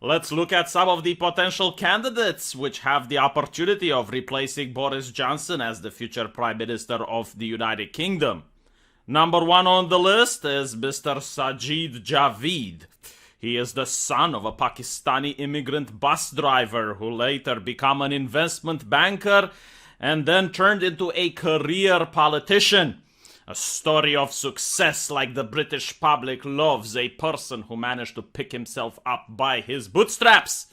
Let's look at some of the potential candidates which have the opportunity of replacing Boris Johnson as the future Prime Minister of the United Kingdom. Number one on the list is Mr. Sajid Javid. He is the son of a Pakistani immigrant bus driver who later became an investment banker and then turned into a career politician. A story of success like the British public loves a person who managed to pick himself up by his bootstraps.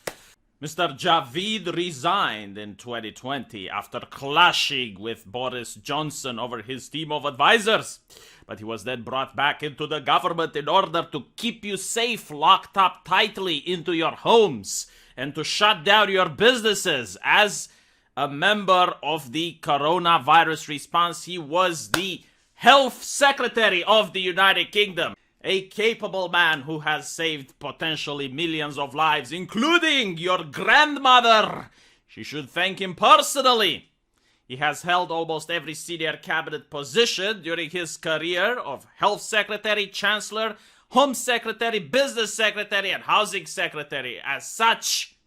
Mr. Javid resigned in 2020 after clashing with Boris Johnson over his team of advisors. But he was then brought back into the government in order to keep you safe, locked up tightly into your homes, and to shut down your businesses. As a member of the coronavirus response, he was the Health Secretary of the United Kingdom, a capable man who has saved potentially millions of lives, including your grandmother. She should thank him personally. He has held almost every senior cabinet position during his career of Health Secretary, Chancellor, Home Secretary, Business Secretary, and Housing Secretary. As such,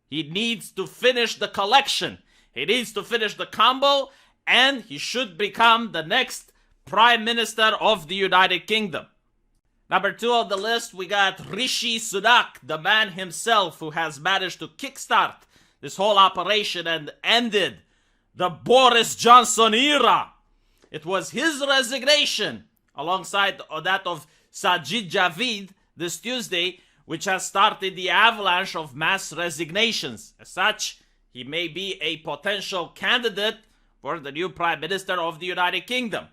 he needs to finish the collection. He needs to finish the combo, and he should become the next Prime Minister of the United Kingdom. Number two on the list, we got Rishi Sunak, the man himself who has managed to kickstart this whole operation and ended the Boris Johnson era. It was his resignation, alongside that of Sajid Javid this Tuesday, which has started the avalanche of mass resignations. As such, he may be a potential candidate for the new Prime Minister of the United Kingdom.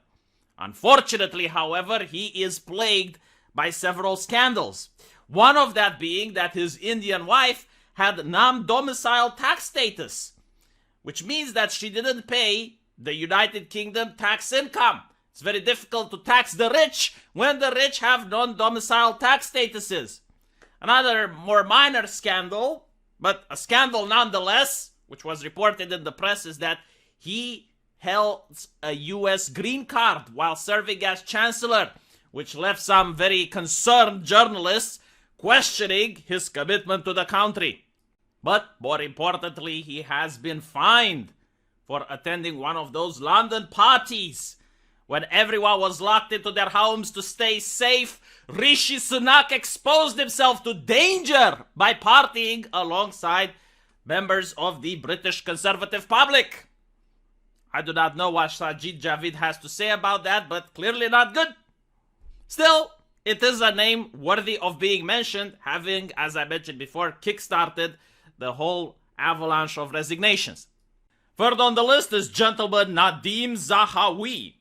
Unfortunately, however, he is plagued by several scandals. One of that being that his Indian wife had non-domicile tax status, which means that she didn't pay the United Kingdom tax income. It's very difficult to tax the rich when the rich have non-domicile tax statuses. Another more minor scandal, but a scandal nonetheless, which was reported in the press, is that he held a U.S. green card while serving as chancellor, which left some very concerned journalists questioning his commitment to the country. But more importantly, he has been fined for attending one of those London parties. When everyone was locked into their homes to stay safe, Rishi Sunak exposed himself to danger by partying alongside members of the British conservative public. I do not know what Sajid Javid has to say about that, but clearly not good. Still, it is a name worthy of being mentioned, having, as I mentioned before, kickstarted the whole avalanche of resignations. Third on the list is gentleman Nadhim Zahawi.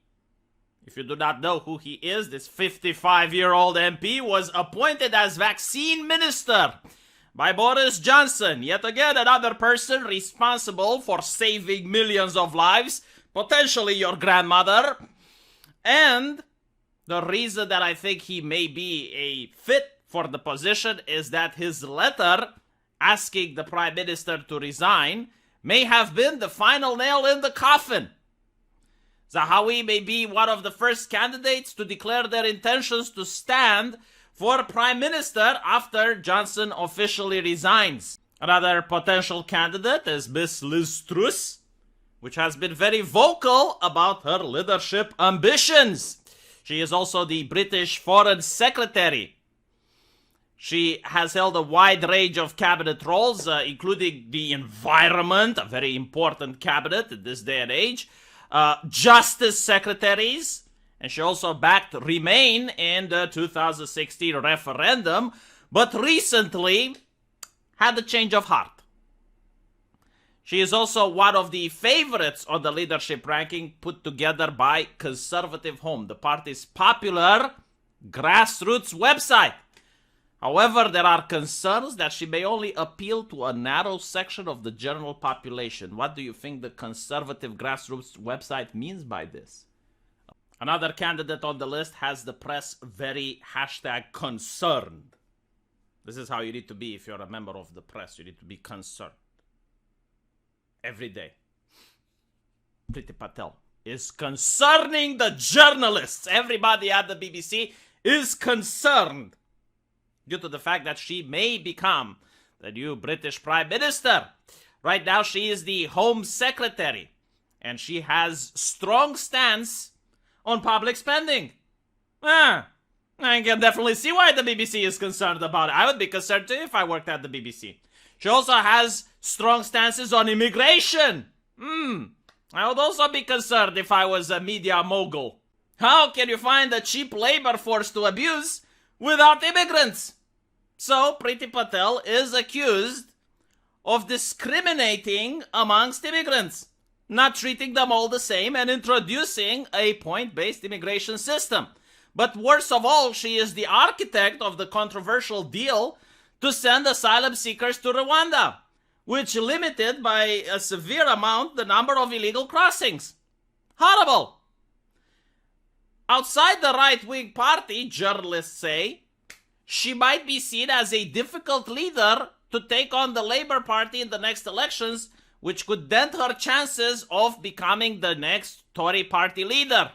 If you do not know who he is, this 55-year-old MP was appointed as vaccine minister by Boris Johnson. Yet again, another person responsible for saving millions of lives, potentially your grandmother. And the reason that I think he may be a fit for the position is that his letter asking the Prime Minister to resign may have been the final nail in the coffin. Zahawi may be one of the first candidates to declare their intentions to stand for Prime Minister after Johnson officially resigns. Another potential candidate is Miss Liz Truss, which has been very vocal about her leadership ambitions. She is also the British Foreign Secretary. She has held a wide range of cabinet roles, including the environment, a very important cabinet in this day and age, justice secretaries, and she also backed Remain in the 2016 referendum, but recently had a change of heart. She is also one of the favorites on the leadership ranking put together by Conservative Home, the party's popular grassroots website. However, there are concerns that she may only appeal to a narrow section of the general population. What do you think the Conservative grassroots website means by this? Another candidate on the list has the press very #concerned. This is how you need to be if you're a member of the press. You need to be concerned. Every day. Priti Patel is concerning the journalists. Everybody at the BBC is concerned due to the fact that she may become the new British Prime Minister. Right now, she is the Home Secretary, and she has strong stance on public spending. I can definitely see why the BBC is concerned about it. I would be concerned too if I worked at the BBC. She also has strong stances on immigration. I would also be concerned if I was a media mogul. How can you find a cheap labor force to abuse without immigrants? So, Priti Patel is accused of discriminating amongst immigrants, not treating them all the same, and introducing a point-based immigration system. But worst of all, she is the architect of the controversial deal to send asylum seekers to Rwanda, which limited by a severe amount the number of illegal crossings. Horrible! Outside the right-wing party, journalists say, she might be seen as a difficult leader to take on the Labour Party in the next elections, which could dent her chances of becoming the next Tory party leader.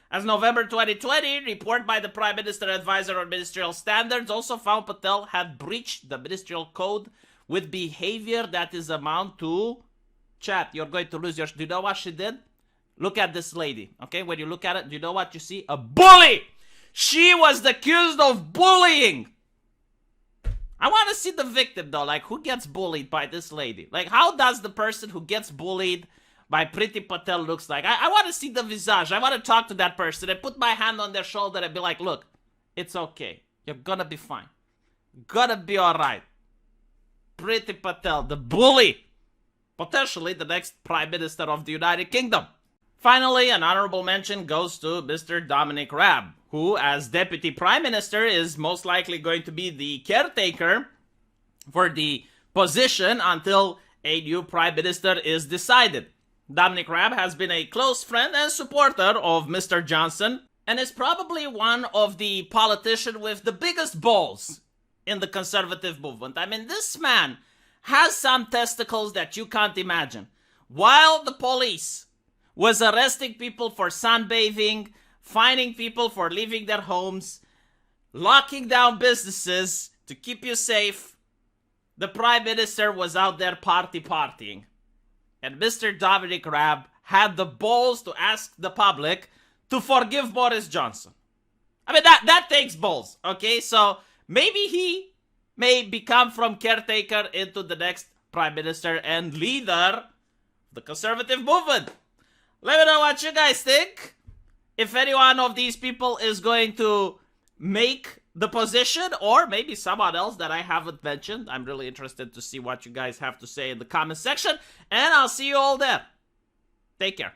As November 2020, report by the Prime Minister Advisor on Ministerial Standards also found Patel had breached the ministerial code with behavior that is amount to... Chat, you're going to lose your... Do you know what she did? Look at this lady, okay? When you look at it, do you know what you see? A bully! She was accused of bullying! I want to see the victim though, like who gets bullied by this lady? Like how does the person who gets bullied by Priti Patel looks like? I want to see the visage. I want to talk to that person and put my hand on their shoulder and be like, look, it's okay. You're gonna be fine. Gonna be alright. Priti Patel, the bully. Potentially the next Prime Minister of the United Kingdom. Finally, an honorable mention goes to Mr. Dominic Raab, who, as Deputy Prime Minister, is most likely going to be the caretaker for the position until a new Prime Minister is decided. Dominic Raab has been a close friend and supporter of Mr. Johnson, and is probably one of the politicians with the biggest balls in the conservative movement. I mean, this man has some testicles that you can't imagine. While the police was arresting people for sunbathing, fining people for leaving their homes, locking down businesses to keep you safe, the Prime Minister was out there partying. And Mr. Dominic Raab had the balls to ask the public to forgive Boris Johnson. I mean, that takes balls, okay? So maybe he may become from caretaker into the next Prime Minister and leader of the conservative movement. Let me know what you guys think. If any one of these people is going to make the position, or maybe someone else that I haven't mentioned. I'm really interested to see what you guys have to say in the comment section. And I'll see you all there. Take care.